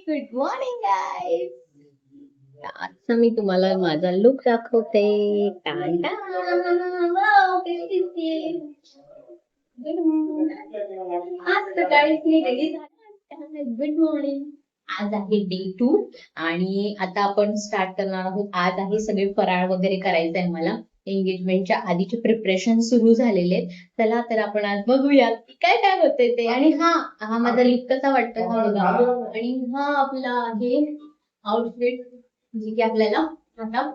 Good morning guys. आजचा मी तुम्हाला माझा लुक दाखवते. आज सकाळीच मी रेडी झाले. Good morning. आज आहे डे 2 आणि आता आपण स्टार्ट करणार आहोत. आज आहे सगळे फराळ वगैरे करायचं आहे मला. एंगेजमेंटच्या आधीचे प्रिपरेशन सुरू झालेले आहेत. चला तर आपण आज बघूया की काय काय होतंय ते. आणि हा माझा लुक कसा वाटतोय हा बघा. आणि हा आपला आहे आउटफिट जे की आपल्याला आता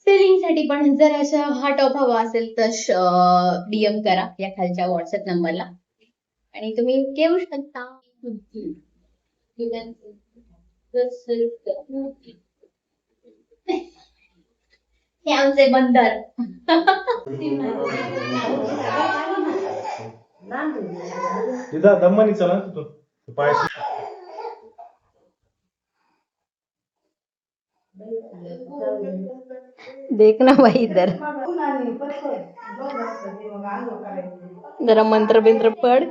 सेलिंग साठी पण जर असा हा टॉप हवा असेल तर डीएम करा या खालच्या व्हॉट्सअप नंबरला आणि तुम्ही घेऊ शकता. हे आमचे बंदर. तिथं दम्मानी चला तू पाय देख ना भाई इधर जरा मंत्र बिंत्र पड.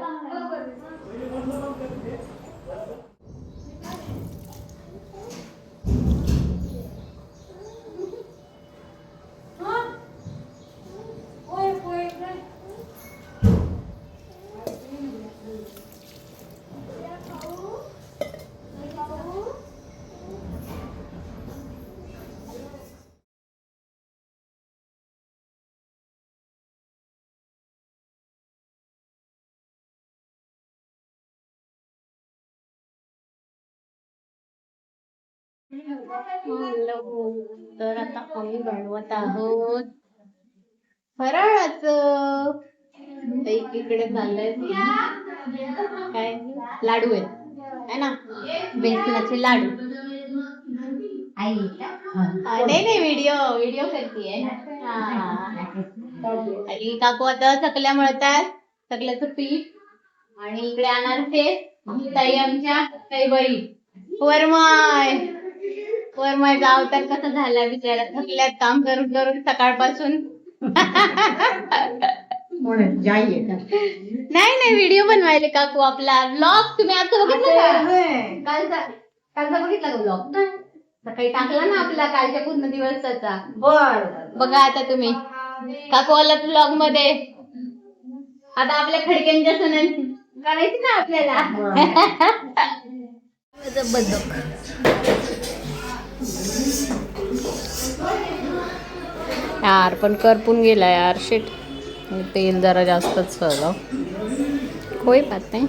तर आता आम्ही बनवत आहोत फराळाचं. एकीकडे चाललंय काय लाडू आहेत है ना, बेसनाचे लाडू. आई नाही व्हिडिओ करतीये. आणि काकू आता चकल्या मळतात, चकल्याचं पीठ. आणि इकडे अनारसे ताई आमच्या ताईबाई. वरमायचा अवतार कसा झाला बिचारा, थकल्यात काम करून करून सकाळपासून. नाही व्हिडिओ बनवायले काकू आपला व्लॉग. तुम्ही आता बघितला का? कालचा बघितला का व्लॉग? सकाळी टाकला ना आपला कालच्या पूर्ण दिवसाचा. बघा आता तुम्ही काकू आलात व्लॉग मध्ये. आता आपल्या खडक्यांच्या सण करायची ना आपल्याला. बदक यार पण करपून गेला यार. शिट, तेल जरा जास्तच झालं. कोई बात नाही.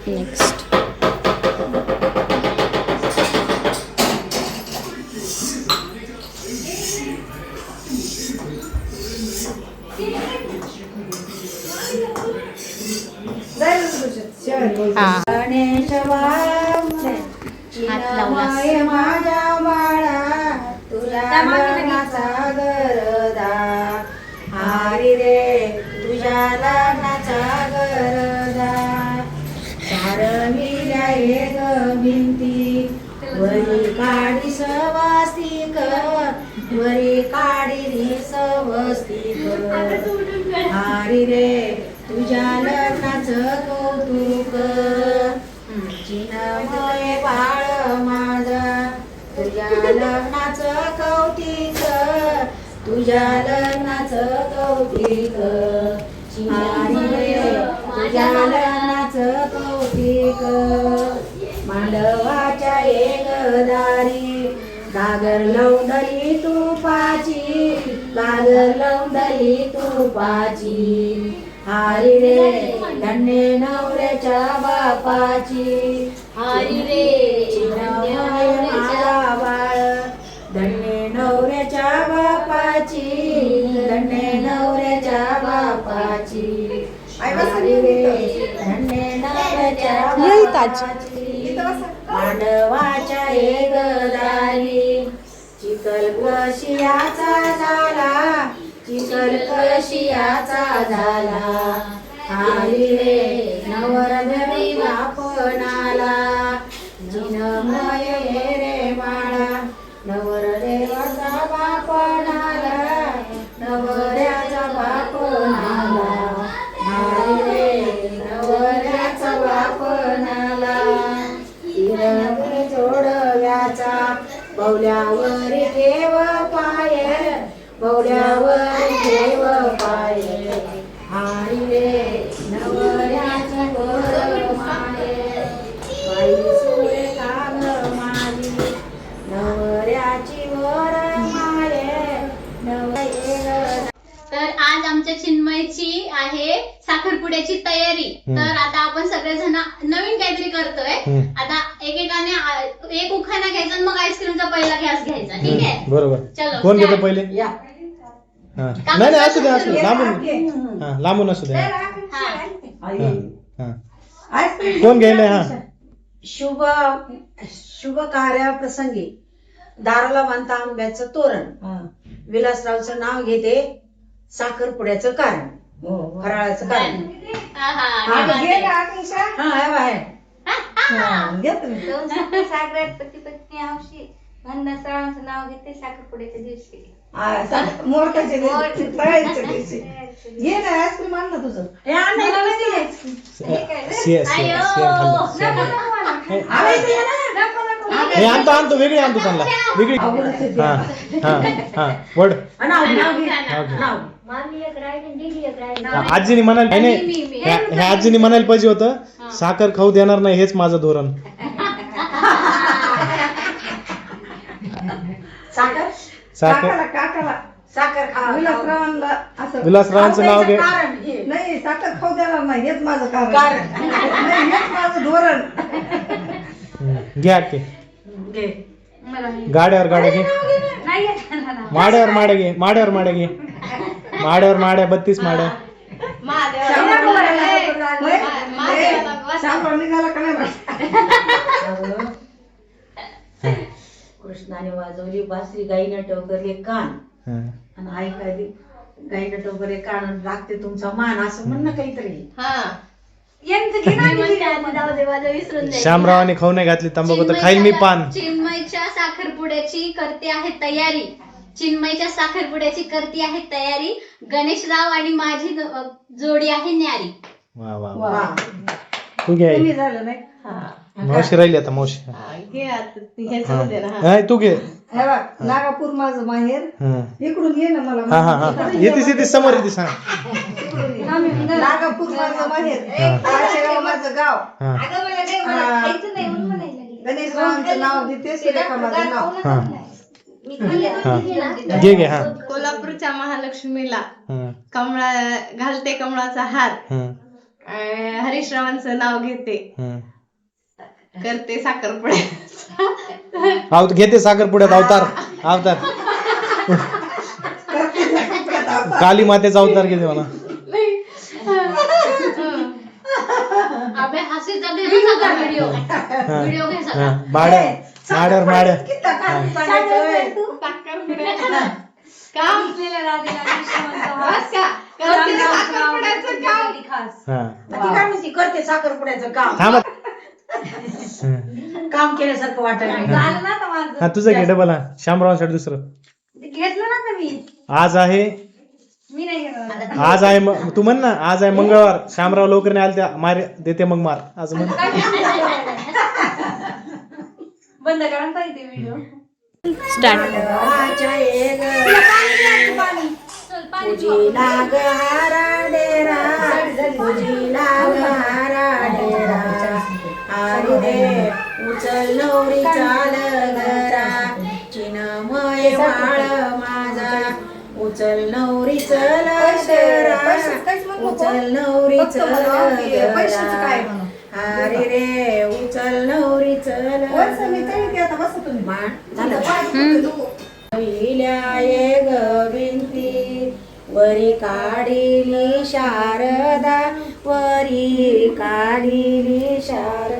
नेक्स्ट गणेश माझ्या बाळा तुला लग्नाचा गरदा. हारी रे तुझ्या लग्नाचा गरदा. सारंगीला एक भिंती वरी काढी सवास्तिक, वरी काढी सवस्तिक. हारी रे तुझ्या लग्नाचं कौतुक. चिन्मय बाळ माझा तुझ्या लग्नाचं कौतिक, तुझ्या लग्नाचं कौतिक. हारी रे तुझ्या लग्नाचं कौतिक. मांडवाच्या एक दारी गागर लवंडली तुपाची, गागर लवंडली तुपाची. हारी रे धन्य नवऱ्याच्या बापाची. हारी रे चिन्मय माझा बाळ धन्य नवऱ्याच्या बापाची, धन्य नवऱ्याच्या बापाची. हारी रे धन्य नवऱ्याच्या बापाची. मांडवाच्या एक दारी चिखल कशियाचा झाला, चिखल कशियाचा झाला. हारी रे नवरदेवी बापणाला. चिन्मय रे बाळा नवरदेवाचा बापणाला, नवऱ्याचा बापणाला. हारी रे नवऱ्याचा बापणाला. मौल्यावर ठेव पाय मौल्यावर ठेव पाय हारी रे नवऱ्याची वर माय बाई सोय काग माझी नवऱ्याची वर माय तर आज आमच्या चिन्मयची आहे साखरपुड्याची तयारी. तर आता आपण सगळेजण नवीन काहीतरी करतोय. आता एकेकाने एक उखाणा घ्यायचा आणि मग आईस्क्रीमचा पहिला ग्लास घ्यायचा. ठीक आहे, बरोबर. चलो कोण घेतो start. पहिले? या हा. नाही नाही असू दे लांबून. हा लांबून असू दे. कोण घ्यायला? हा शुभ शुभ कार्याप्रसंगी दाराला बांधता आंब्याचं तोरण विलासरावचं नाव घेते साखरपुड्याचं कारण फराळाचं कारण सागरात पती पत्नी हौशी भन्नासरावांचं नाव घेते साखरपुड्याच्या दिवशी घे ना आईस्क्रीम आण ना तुझं आणतो वेगळी आणतो त्यांना वेगळी. हा हा हा वड आजीने म्हणायला नाही ह्या आजीने म्हणायला पाहिजे होतं साखर खाऊ देणार नाही हेच माझं धोरण. साखर साखर साखर खा विलासरावांचं नाव घे. नाही साखर खाऊ देणार नाही हेच माझं कारण हेच माझं धोरण घ्या की गाड्यावर गाड्या घे माड्यावर माड्या घे माड्यावर माड्या घे माड्यावर माड्या 32 माड्या. कृष्णाने वाजवली बासरी गाईनं टोकरले कान आणि आई काय गाईनं टोकरले कान लागते तुमचा मान असं म्हण ना काहीतरी. श्यामरावाने खाऊ नाही घातली तंबाखू तर खाईल मी पान. चिन्मयच्या साखरपुड्याची करते आहे तयारी. चिन्मयच्या साखरपुड्याची करते आहे तयारी. गणेशराव आणि माझी जोडी आहे न्यारी. वा वा वा. तू घे झालं नाही मावशी राहिली आता मावशी. तू घे. नागापूर माझं माहेर इकडून घे ना मला. हा हा हा येतीस समोर येतीस. हा नागापूर माझं माहेर काचेगाव माझं गाव गणेशरावांचं नाव देते सुरेखा माझं नाव. घे घे. हा कोल्हापूरच्या महालक्ष्मीला कमळा घालते कमळाचा हार हरीशरावांचं नाव घेते करते साखरपुड्या घेते साखरपुड्यात अवतार अवतार काली मातेचा अवतार घेते म्हणा. माड्यावर माड्या करते साखरपुड्याचं काम थांबा. काम केल्यासारखं वाटायला. हा तुझं घे डबल. हा श्यामरावांसाठी दुसरं घेतलं ना मी आज आहे तू म्हण ना आज आहे मंगळवार श्यामराव लवकर नाही आले त्या मार देते मग मार आज म्हण. बंद करा पाहिजे व्हिडिओ उचल नवरी चाल गरा चिन्मय बाळ माझा उचल नवरी चल उचल नवरी चल अरे रे उचल नवरी चल भिंती वरी काढिली शारदा वरी काढिली शारदा